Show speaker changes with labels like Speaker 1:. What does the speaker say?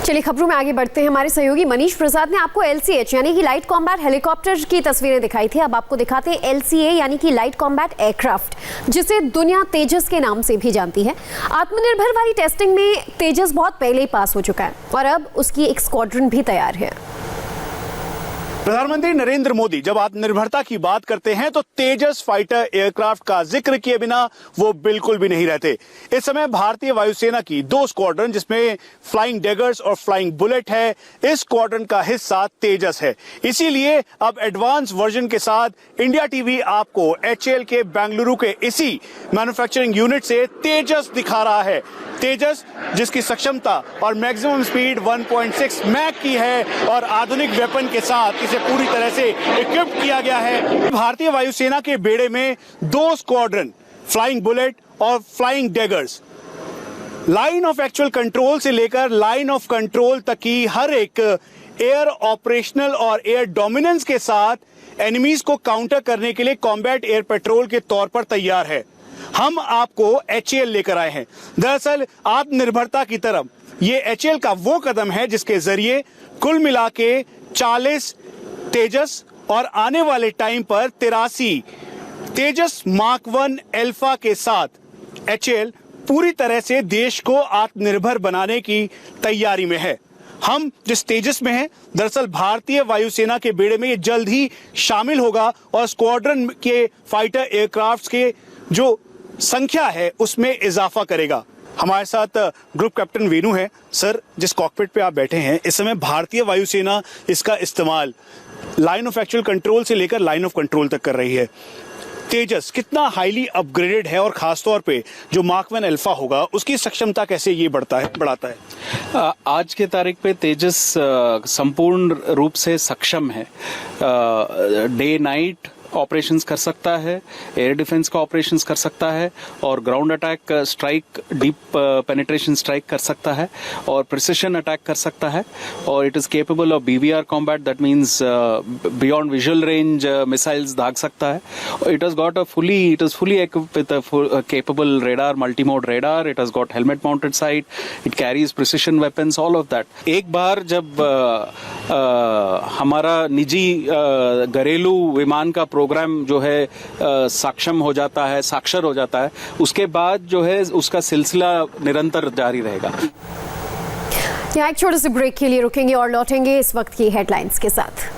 Speaker 1: चलिए खबरों में आगे बढ़ते हैं। हमारे सहयोगी मनीष प्रसाद ने आपको LCH यानी कि लाइट कॉम्बैट हेलीकॉप्टर की तस्वीरें दिखाई थी। अब आपको दिखाते हैं LCA यानी कि लाइट कॉम्बैट एयरक्राफ्ट, जिसे दुनिया तेजस के नाम से भी जानती है। आत्मनिर्भर वाली टेस्टिंग में तेजस बहुत पहले ही पास हो चुका है और अब उसकी एक स्क्वाड्रन भी तैयार है।
Speaker 2: प्रधानमंत्री नरेंद्र मोदी जब आत्मनिर्भरता की बात करते हैं तो तेजस फाइटर एयरक्राफ्ट का जिक्र किए बिना वो बिल्कुल भी नहीं रहते। इस समय भारतीय वायुसेना की 2 स्क्वाड्रन, जिसमें फ्लाइंग डैगर्स और फ्लाइंग बुलेट है, इस स्क्वाड्रन का हिस्सा तेजस है। इसीलिए अब एडवांस वर्जन के साथ इंडिया टीवी आपको HAL के बेंगलुरु के इसी मैन्युफैक्चरिंग यूनिट से तेजस दिखा रहा है। तेजस जिसकी सक्षमता और मैक्सिमम स्पीड 1.6 मैक की है और आधुनिक वेपन के साथ इसे पूरी तरह से इक्विप्ड किया गया है। भारतीय वायुसेना के बेड़े में 2 स्क्वाड्रन, फ्लाइंग बुलेट और flying daggers, line of actual control से लेकर लाइन ऑफ कंट्रोल तक की हर एक एयर ऑपरेशनल और एयर डोमिनेंस के साथ एनिमीज को काउंटर करने के लिए कॉम्बैट एयर पेट्रोल के तौर पर तैयार है। हम आपको HAL लेकर आए हैं। दरअसल आत्मनिर्भरता की तरफ ये HAL का वो कदम है जिसके जरिए कुल मिला के 40 तेजस और आने वाले टाइम पर 83 तेजस मार्क 1 अल्फा के साथ HAL पूरी तरह से देश को आत्मनिर्भर बनाने की तैयारी में है। हम जिस तेजस में हैं, दरअसल भारतीय वायुसेना के बेड़े में ये जल्द ही शामिल होगा और स्क्वाड्रन के फाइटर एयरक्राफ्ट्स के जो संख्या है उसमें इजाफा करेगा। हमारे साथ ग्रुप कैप्टन वेणु है। सर, जिस कॉकपिट पे आप बैठे हैं इस समय भारतीय वायुसेना इसका इस्तेमाल लाइन ऑफ एक्चुअल कंट्रोल से लेकर लाइन ऑफ कंट्रोल तक कर रही है। तेजस कितना हाईली अपग्रेडेड है और खासतौर पे जो मार्क 1 अल्फा होगा उसकी सक्षमता कैसे ये बढ़ाता है?
Speaker 3: आज के तारीख पे तेजस संपूर्ण रूप से सक्षम है। डे नाइट ऑपरेशंस कर सकता है, एयर डिफेंस का ऑपरेशंस कर सकता है और ground attack strike, deep penetration strike कर सकता है और प्रिसिशन अटैक कर सकता है और it is capable of BVR combat, that means beyond visual range missiles दाग सकता है। It is fully equipped with a capable radar, multi-mode radar. It has got helmet mounted sight. It carries precision weapons, all of that. एक बार जब हमारा निजी घरेलू विमान का प्रोग्राम जो है सक्षम हो जाता है, साक्षर हो जाता है, उसके बाद जो है उसका सिलसिला निरंतर जारी रहेगा।
Speaker 1: यहाँ एक छोटे से ब्रेक के लिए रुकेंगे और लौटेंगे इस वक्त की हेडलाइंस के साथ।